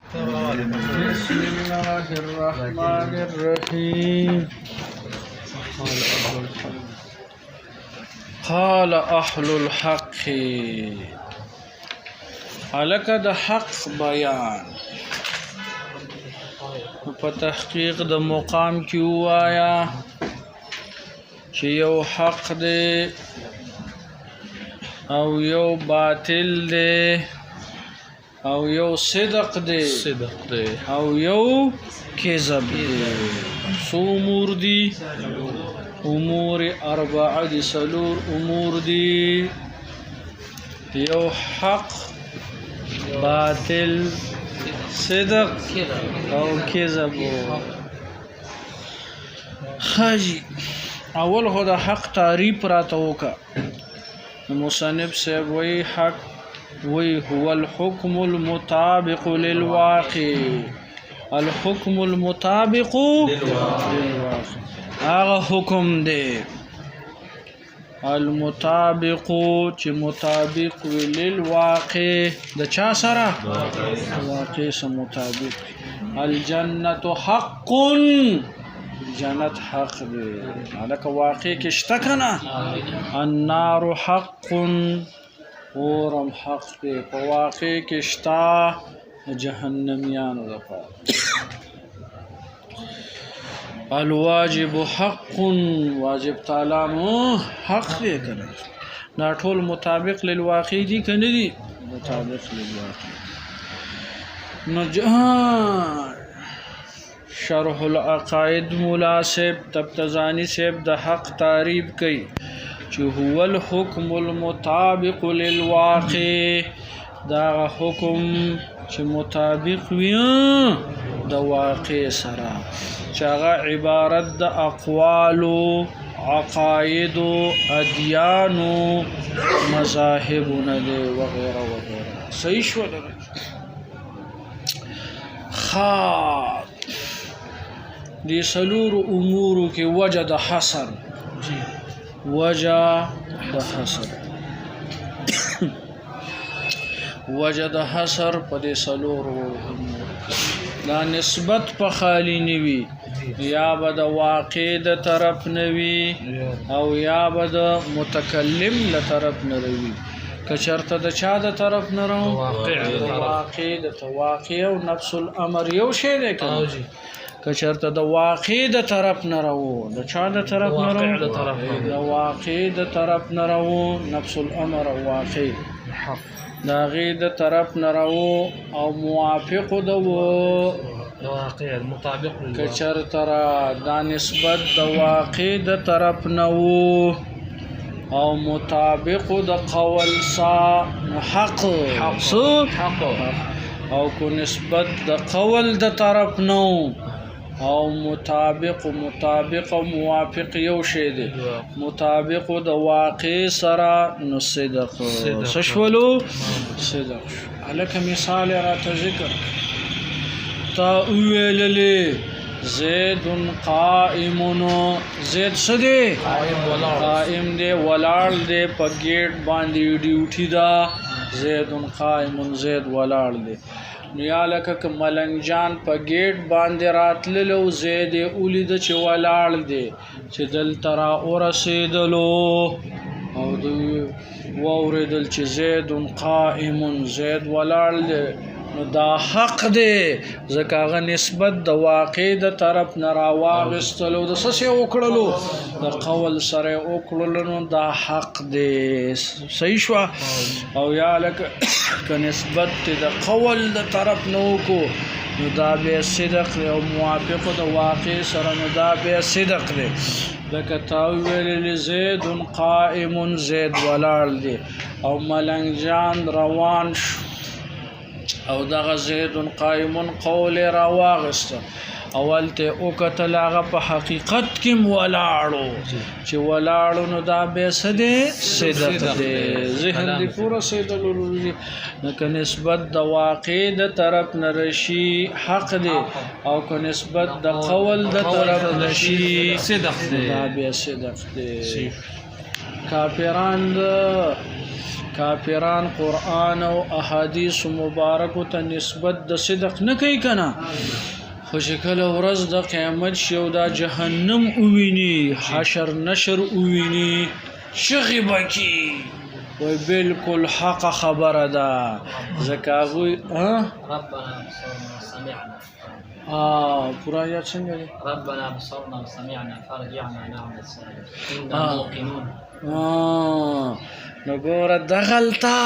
بسم الله الرحمن الرحيم قال أهل الحق هلکه د حق بیان په تحقیق د مقام کې وایا چې یو حق دی او یو باطل دی او یو صدق دی او یو کذب دی سو امور دی امور اربعه دی سلور امور دی یو حق باطل صدق او کذب خاجی اول خدا حق تعریف راته وکا مصنف صاحب وی حق وی هو الحكم المطابق للواقع الحكم المطابق للواقع هغه حکم دی المطابق چې مطابق للواقع د چا سره واقع سره مطابق الجنه حق جنت حق دی الکه واقع کې شته کنه النار حق اورم حق دی په واقع کې شته جهنميانو لپاره الواجب حق واجب تعالی مو حق دی کنه دا ټول مطابق للواقع دي کنه دي مطابق للواقع شرح العقائد مناسب تبتزانی سیب د حق تعریف کوي چې هو الحكم المطابق للواقع دا حکم چې مطابق وي د واقع سره چې هغه عبارت د اقوال عقاید ادیان مذاهب نه وغیرہ وغیرہ صحیح شو خاص دي سلور امور کې وجد حسن وجد حسن وجد حسر په دې سلور دا نسبت په خالی نیوي یا به د واقع د طرف نوي او یا به د متکلم له طرف نه روي کچرته د چا د طرف نه رو واقع د واقع او نفس الامر یو شی دی کنه کچرته د واقع د طرف نه رو د چا د طرف نه رو د واقع د طرف نه رو نفس الامر او واقع دا غي د طرف نه راو او موافق د واقع المطابق کچر ترا دا نسبت د واقع د طرف نه وو او مطابق د قول سا حق او کو نسبت د قول د طرف نه او مطابق او موافق یو شی دی مطابق د واقع سره نو صدق سشولو صدق الکه مثال را ته ذکر تا ویللی زید قائم زید سدی قائم دی ولال دی په گیټ باندې ډیوټي دا زید قائم زید ولال دی یا لکه ملنګ جان په گیټ باندې راتللو زید اولید چې ولاړ دی چې دل ترا ورسېدلو او دوی ووردل چې زید قائم زید ولاړ دی نو دا حق دی ځکه هغه نسبت د واقع د طرف نه راواغستلو د څه وکړلو د قول سره وکړلو نو دا حق دی صحیح شو او یا لکه که نسبت د قول د طرف نه وکړو نو دا به صدق او موافق د واقع سره نو دا به صدق دی لکه تاویل زید قائم زید ولاړ دی او ملنګ جان روان شو او دغه زید قائم قول راواغست اول ته او کتل هغه په حقیقت کې ولاړو چې ولاړو نو دا به سده صدق دی ذهن دی پورا صدق لري نو نسبت د واقع د طرف نرشي حق دی او که نسبت د قول د طرف نشي صدق دی دا به صدق دی کافران کافران قرآن او احادیث مبارکو ته نسبت د صدق نه کوي کنه خو چې کله ورځ د قیامت شي او دا جهنم وویني حشر نشر وویني چغې به کي وای بالکل حق خبره ده ځکه هغوی ربنا بصرنا وسمعنا پورا یاد څنګه دی ربنا بصرنا وسمعنا فارجعنا نعمل صالحا إنا موقنون نو ګوره دغلته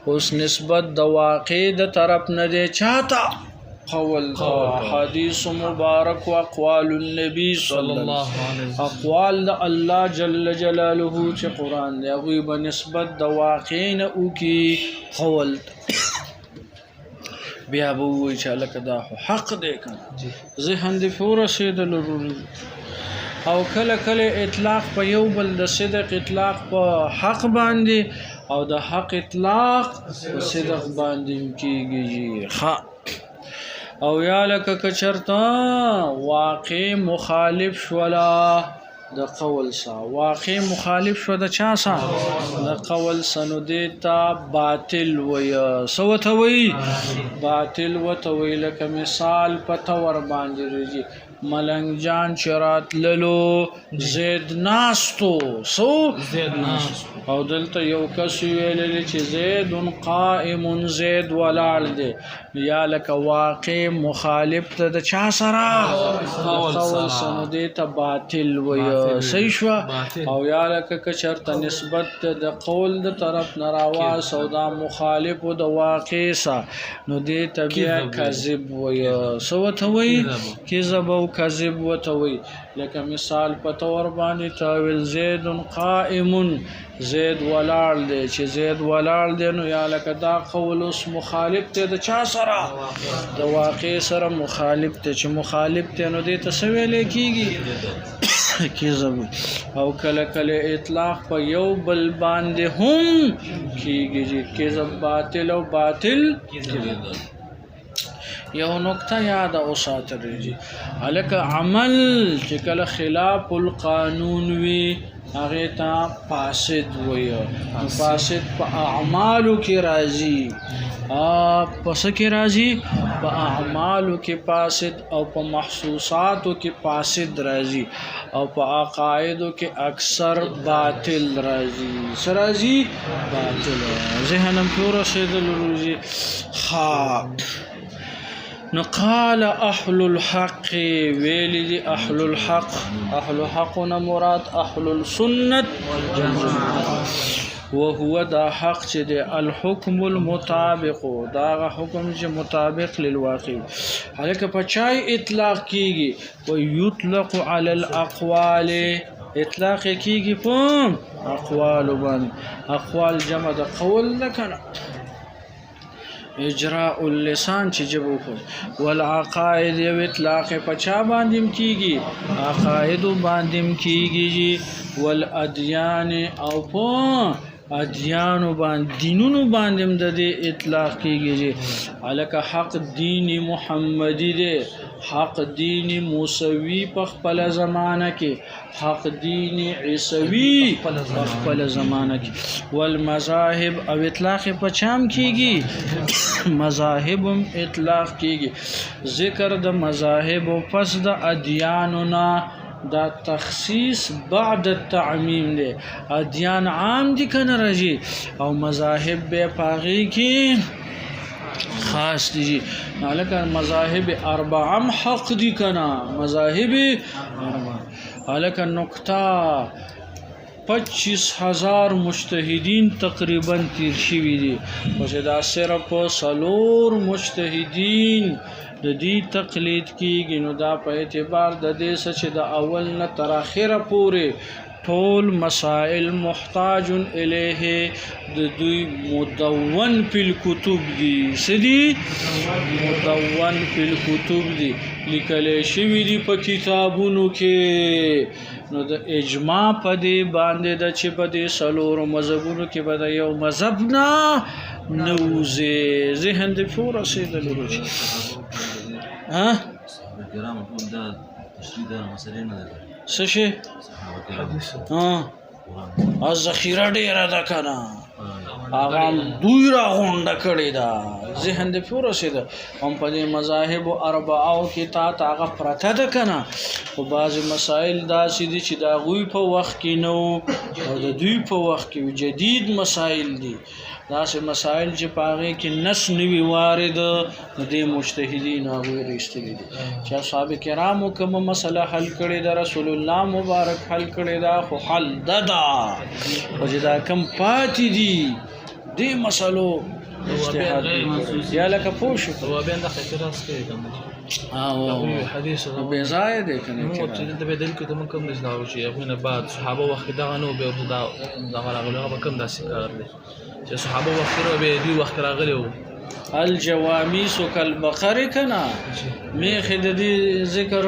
اوس نسبت د واقع د طرف نه دی چاته قول حدیث مبارک و اقوال النبی صلی الله علیه وسلم اقوال د الله جل جلاله چې قران دی هغه په نسبت د واقع نه او کی قول بیا به وی چې لکه دا حق دی کنه ذهن دی فور رسیدل او کله کله اطلاق په یو بل د صدق اطلاق په حق باندې او د حق اطلاق په صدق باندې کیږي او یا لکه کچرتا واقع مخالف شولا د قول سا واقع مخالف شو د چا سا د قول سنو دیتا باطل وی سوته وی باطل وتوی لکه مثال پتور باندې رږي ملنګ جان چرات للو زید ناستو سو زید ناستو او دلته یو کس ویل چې زید قائم زید ولاړ دی یا لکه واقع مخالف ته د چا سره قول سنو دیتا باطل وی صحیح شو او یا لکه کچرته نسبت د قول د طرف نراواس او دا مخالف د واقع سا نو دیتا بیا کذب وی سوته وی کذب او کذب وتوي لکه مثال په تور باندې تاویل زید قائم زید ولاړ دی چې زید ولاړ دی نو یا لکه دا قول اوس مخالف ته د چا سره د واقع سره مخالف ته چې مخالف ته نو دې ته سویل کیږي کذب او کله کله اطلاق په یو بل باندې هم کیږي کذب باطل او باطل یو نقطه یاد او ساترږي الکه عمل چې کله خلاف القانون وي هغه ته فاسد وي فاسد په اعمالو کې راځي پس کې راځي په اعمالو کې فاسد او په محسوساتو کې فاسد راځي او په عقایدو کې اکثر باطل راځي سرازي باطل ذهنم پورا شیدل روزي نقال اهل الحق ویلی اهل الحق اهل حقنا مراد اهل السنة والجماعة وهو دا حق چې دی الحكم المطابق دا حکم چې مطابق للواقع هلکه په چای اطلاق کیږي و یطلق على الاقوال اطلاق کیږي په اقوال باندې اقوال جمع د قول لکنه اجراء اللسان چې جبو خو والعقائد یو اطلاق په چا باندې کیږي عقاید باندې کیږي والادیان او په ادیان باندې دینونو باندې د اطلاق کیږي الکه حق دین محمدی دی حق دین موسوی په خپل زمانہ کې حق دین عیسوی په خپل زمانہ کې والمذاهب او اطلاق په چام کیږي مذاهبم اطلاق کیږي ذکر د مذاهب او پس د ادیاننا دا تخصیص بعد التعمیم دی ادیان عام دي کنه راځي او مذاهب به پاغي کې خاص دي الکه مذاهب اربعم حق دي کنه مذاهب الکه نقطه 25,000 مجتهدین تقریبا تیر شوي دي او دا صرف سلور مجتهدین د دې تقلید کیږي نو دا په اعتبار د دې چې د اول نه تر اخره پورې ټول مسائل محتاج الیه د دوی مدون فی الکتب دي سدي مدون فی الکتب دي لیکل شوی دي په کتابونو کې نو د اجماع په دې باندې د چې په دې سلور مذهبونو کې به یو مذهب نه نوزه ذهن د فور رسیدل وروچ ها کرام خپل دا تشریح دا مسلې نه ده څه شي ها از ذخیره ډیره ده کنه هغه دوی را غونډه کړې ده ذهن دې پوره رسېده هم په دې مذاهب اربعو کې تا هغه پرته ده که نه خو بعضې مسایل داسې دي چې د هغوی په وخت کې نه او د دوی په وخت کې جدید مسایل دي داسې مسایل چې په هغې کې نس نه وي وارد د دې مجتهدینو هغوی را ایستلي دي چې اصحاب کرامو کومه مسله حل کړې ده رسول الله مبارک حل کړې ده خو حل ده خو چې دا کم پاتې دي دې مسلو اجتهاد یا لکه پوه شو توابین د اعتراض کوي کوم حدیث بې ځایه دی که نه چې دلته به دلیل کوي ته موږ کوم داسې دغه چې هغوی نه بعد صحابه وخت کې دغه نه و بیا ورته دغه راغلی هغه به کوم داسې کار دی چې صحابه وخت کې نه بیا دوی وخت راغلی و الجوامیس کالبقرې که نه میخې د دې ذکر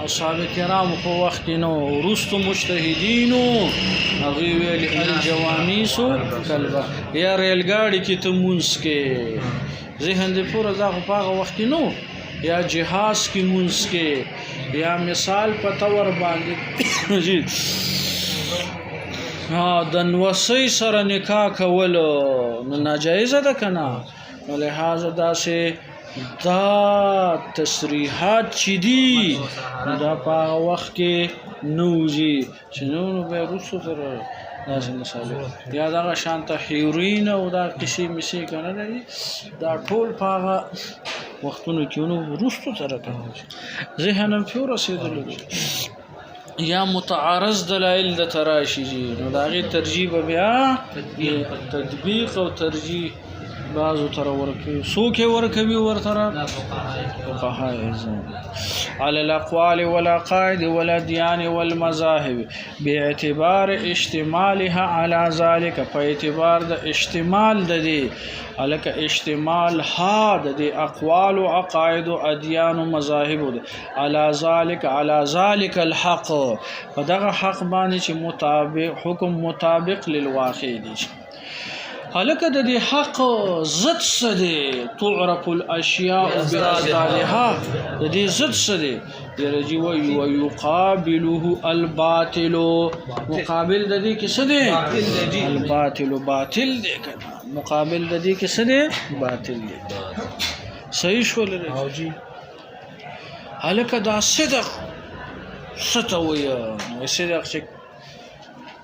اصحاب کرامو په وخت کې نو وروستو مجتهدینو هغوی ویلي الجوامیس کالبقرې یا ریلګاډي کې ته مونځ کې ذهن دې پوره دا خو په هغه وخت کې نو یا جهاز کې مونځ کې یا مثال په طور باندې د نوسۍ سره نکاح کول نو ناجایزه ده که نه نو لحاظه داسې دا تصریحات چې دي دا په هغه وخت کې نه وځي چې نو بیا وروستو سره داسې مسالې یا دغه شانته هیروین او دا کیسې میسې که نه لري دا ټول په هغه وختونو کې نو وروستو سره کوي ذهن هم پرې ورسېدلی دی یا متعارض دلایل د تراشي نو د هغې ترجیح به بیا تطبیق او ترجیح بعضو تر ورکوي څوک یې ورکوي ورسره فقهای على الاقوال والعقائد والاديان والمذاهب باعتبار اشتمالها على ذلك په اعتبار د اشتمال د دې الک اشتمال ها د اقوال او عقاید او ادیان او مذاهب على ذلك الحق په دغه حق باندې چې مطابق حکم مطابق للواقع دي هلکه د دې حق ضد څه دی تعرف الاشیاء باضدادها د دې ضد څه دی درجی ويقابله الباطل مقابل د دې کې څه دی الباطل باطل دی کنه مقابل د دې کې څه دی باطل دی صحیح شول راځي هلکه دا صدق ستوي صدق چې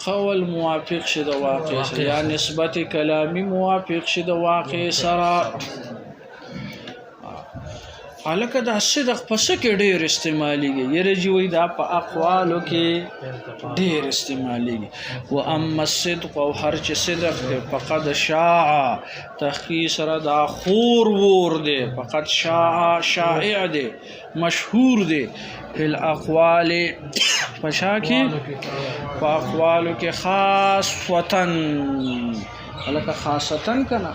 قول موافق شي د واقع سره یا نسبت کلامی موافق شي د واقع سره الکه دا صدق پس کې ډېر استعماليږي یره وی دا په اقوالو کې ډېر استعماليږي و اما الصدق او هر چې صدق دی فقط شاع تحقیق سره دا خور ور دی فقط شائع دی مشهور دی فی الاقوال پشاکی په اقوالو کې خاص وطن الکه خاصتن کنه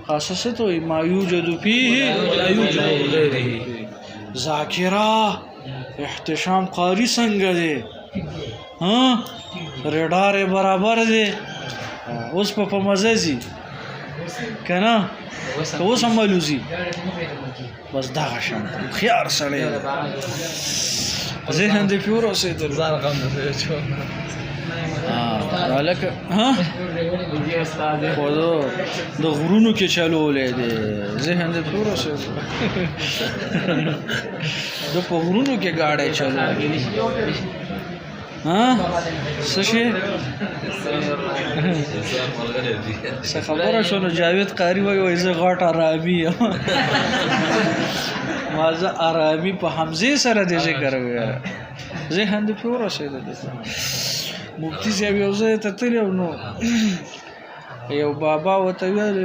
خاصه تو ما یوجد فيه لا یوجد غیره ذاکرہ احتشام قاری څنګه دی ها رډار برابر دی اوس په مزازي کنه اوس هم ملوزي بس دا شان خيار سړی ذهن دې پیورو سي در ځان غم نه چو لکه ها خو د غرونو کې چلولې دی ذهن دې پیورو سي د په غرونو کې گاډي چلولې ها څه شي څه خبره شونه جاوید قاری وای زه غاټ عربي مازه عربي په حمزه سره د ذکر وای ذهن دې پوره شي د مفتی صاحب یو ځای ته تلو نو یو بابا وته ویل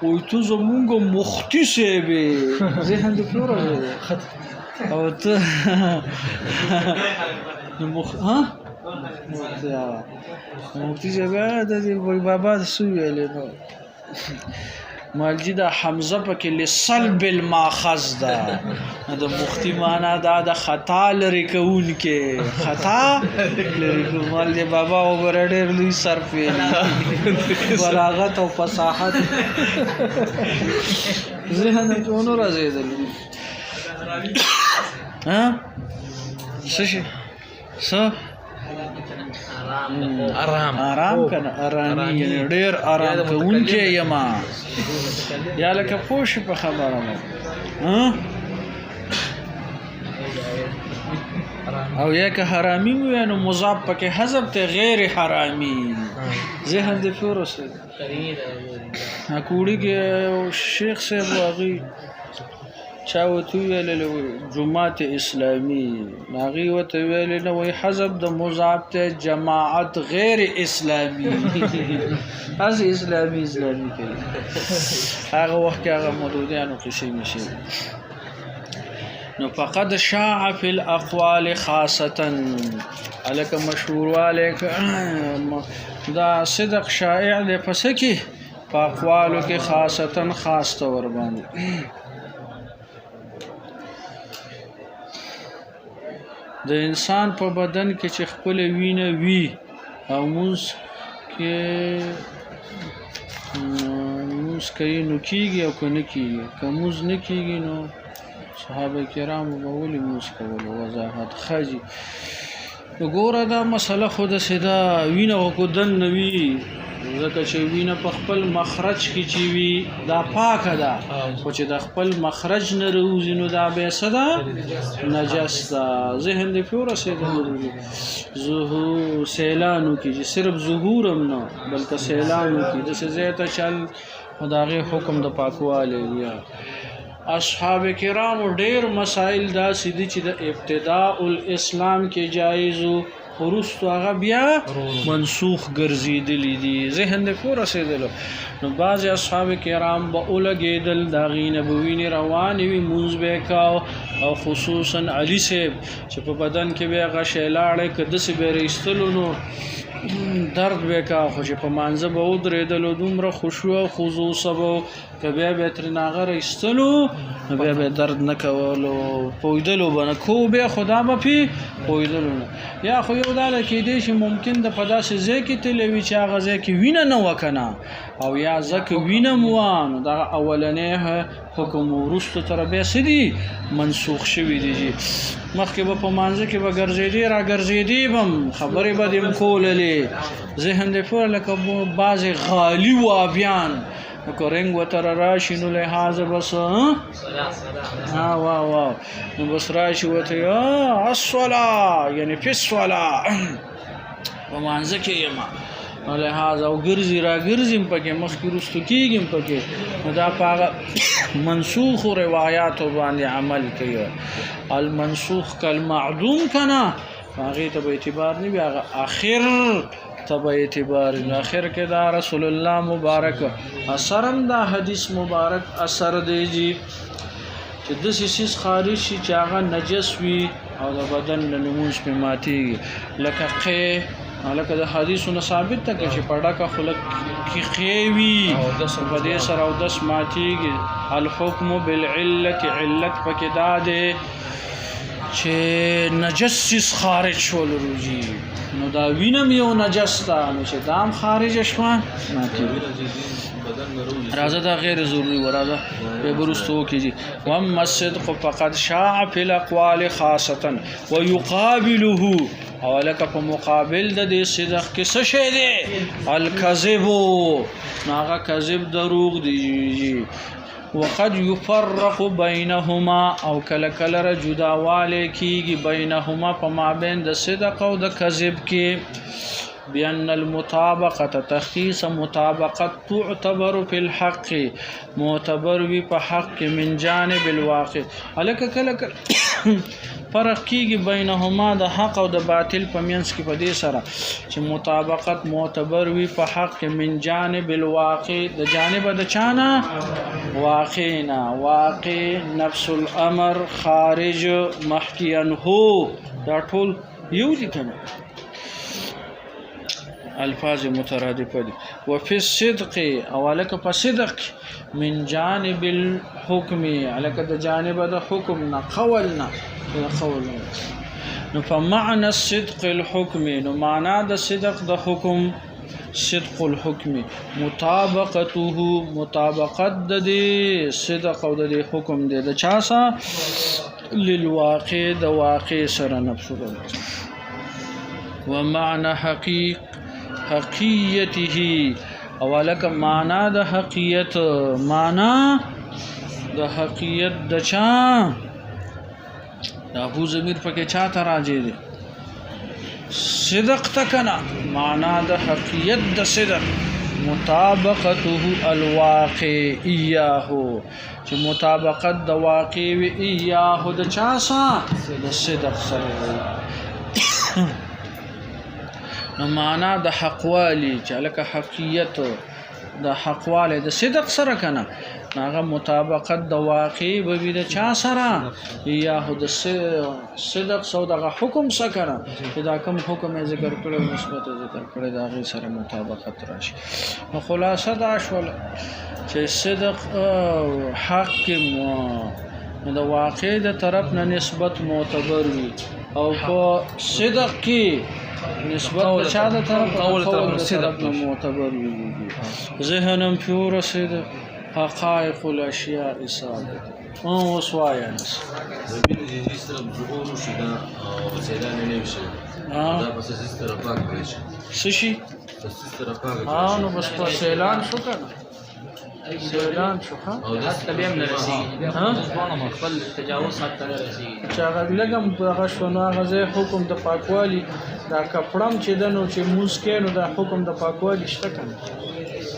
وای تو زمونږ مختی صاحب ذهن دې پوره او ته ها مفتی صاحب د وای بابا سو ویل نو مالجی دا حمزه پکې لسلب الماخذ دا د مختی معنا دا د خطا لري کون کې خطا لري مال دی بابا وګوره ډېر لوی صرف ویلي بلاغت او فصاحت ذهن ته نور راځي ها څه آرام کنه آرامي یعنی ډیر آرام کوونکی یما یا لکه پوښ په خبره مو او یا که حرامي وي نو مضاف پکې حذف ته غیر حرامي ذهن دې پوره سي کوړي کې شیخ صاحب واغي چاوت ویل جماعت اسلامی ناغي وته ویل نو وي حذف د مضاف ته جماعت غیر اسلامی از اسلامی کوي هغه وخت هغه مودودیانو قصې نشي نو فقد شاع فی الاقوال خاصه الک مشهور والک دا صدق شائع دی پس کی په اقوالو کې خاصه خاص تور باندې د انسان په بدن کې چې خپل وینه وی او موږ کې موږ کوي نو کیږي او کنه کیږي کومز نه کیږي نو صحابه کرام مولي موږ کول وضاحت خاجي وګوره دا مسله خود سدا وینه کو دن نوي ځکه چې وینه په خپل مخرج کې چی وی دا پاکه ده خو چې د خپل مخرج نه روزي نو دا به صدا نجس ده ذهن دې پوره سي ظهور سیلانو کې چې صرف ظهورم نه بلکې سیلانو کې د زیاته چل خدای حکم د پاکواله یا اصحاب کرام ډېر مسائل دا سیدی چې د ابتداء الاسلام کې جایزو ورستو هغه بیا منسوخ ګرځیدلی دي ذهن دې پوره سیدلو نو بعض اصحاب کرام به اولګیدل دا غینه بوینه روان وي منځ به کاو او خصوصا علی صاحب چې په بدن کې به غشې لاړې کده سي به رېستلو نو درد وکا خو چې په مانزه به ودرېدل دومره خشوع او خضوع سبو کبه به تر ناغه رېستلو به درد نه کولو پویدلو بنه کو به خدا به پی پویدلو یا خو یو داله کې دې چې ممکن د پداسې ځکه تلوي چې هغه ځکه وینه نه وکنه او یا ځکه وینه موان دا اولنې حکم ورستو تر به سدي منسوخ شوی دی مخکې به په مانزه کې به ګرځېدي را ګرځېدي بم خبرې به دې کوللې ذهن دې پوره لکه بعض غالي وابیان کو رنگ وتر راشي نو لحاظ بس ها وا نو بس راشي وته الصلاه یعنی فی الصلاه ومانځه کې یما نو لحاظ او ګرځي را ګرځم پکې مخکې رستو کېږم پکې دا پاغه منسوخ روایت باندې عمل کوي المنسوخ کالمعدوم کنا هغه ته به اعتبار نه بیا اخر تب اعتبار اخر کې دا رسول الله مبارک اثرم دا حدیث مبارک اثر دیږي چې د سیس خارج شي چې هغه نجس وي او د بدن نمونش په ماتي لکه لکه د حدیثونو ثابت ته چې پړډه کا خلق کی خیوی او د سبدې سره او د ماتيږي الحكم بالعله علت پکې داده چې نجس خارج شول روجي نو دا وینم یو نجس تا نو چې دام خارج شوه ماتي راځه دا غیر ضروري وراځه به برستو کیږي واما الصدق فقد شاع في الاقوال خاصه ويقابله او لکه په مقابل د دې صدق کې څه شی دی الکذب ناغه کذب دروغ دی وقد يفرق بينهما او کله کله جداواله کیږي بینهما په مابین د صدق او د کذب کې بأن المطابقة تخصيص مطابقة تعتبر في الحق معتبر وي په حق من جانب الواقع الک کله فرق کیږي بینهما د حق او د باطل په منځ کې په دې سره چې مطابقت معتبر وي په حق من جانب الواقع د جانب د چانا واقع نفس الامر خارج محکیان هو دا ټول یو دي کنه الفاظ مترادفه دي وفي الصدق اولک په صدق من جانب الحكم الک د جانب د حکم نه قولنا نو فمعنى الصدق الحكم نو معنا د صدق د حکم صدق الحكم مطابقته مطابقت د صدق او د حکم د چا سره للواقع د واقع سره نفس ومعنى حقیته او لکه معنا د حقیقت معنا د حقیقت د چا دا هو ضمیر پکې چا ته راځي دي صدق تکنا معنا د حقیقت د صدق مطابقته الواقع ایاه چې مطابقت د واقع وی ایاه د چا سره د صدق سره نو معنا د حقوالی چې لکه حقیقت د حقواله د صدق سره کنه هغه مطابقت د واقع به د چا سره یا د صدق سو دغه حکم سره کنه چې دا کوم حکم یې ذکر کړو نسبت ذکر کړی دا غي سره مطابقت راشي نو خلاصه دا شول چې صدق حق د واقع د طرف نه نسبت معتبر وي او په صدق کې نسبت د چا د طرف قول صدق نه معتبر وي ذهنم پیور صدق حقائق الاشیاء ثابت او وسوایا نس زمین جی طرف ظهور شي دا او سیلان نه وشي دا پس اس طرف پاک شي سشي پس اس طرف پاک نو بس په سیلان شو کنه سیلان شو ها او دا تبيم نرسي ها خپل تجاوز حتی نرسي چې هغه لګم هغه شو نو هغه حکم د پاکوالي دا کپړم چې دنو چې موس کینو دا حکم د پاکوالي شته کنه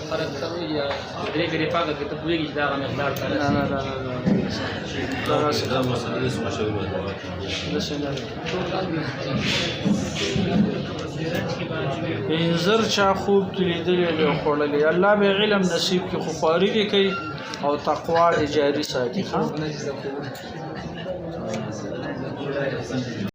فرق کوي یا درې کې پاکه کې ته پوهیږي دا مقدار کړه نه دا مسله اسمه شوی انذر چا خوب لیدلې له خړلې الله به علم نصیب کې خو خواري کوي او تقوا جاری ساتي ها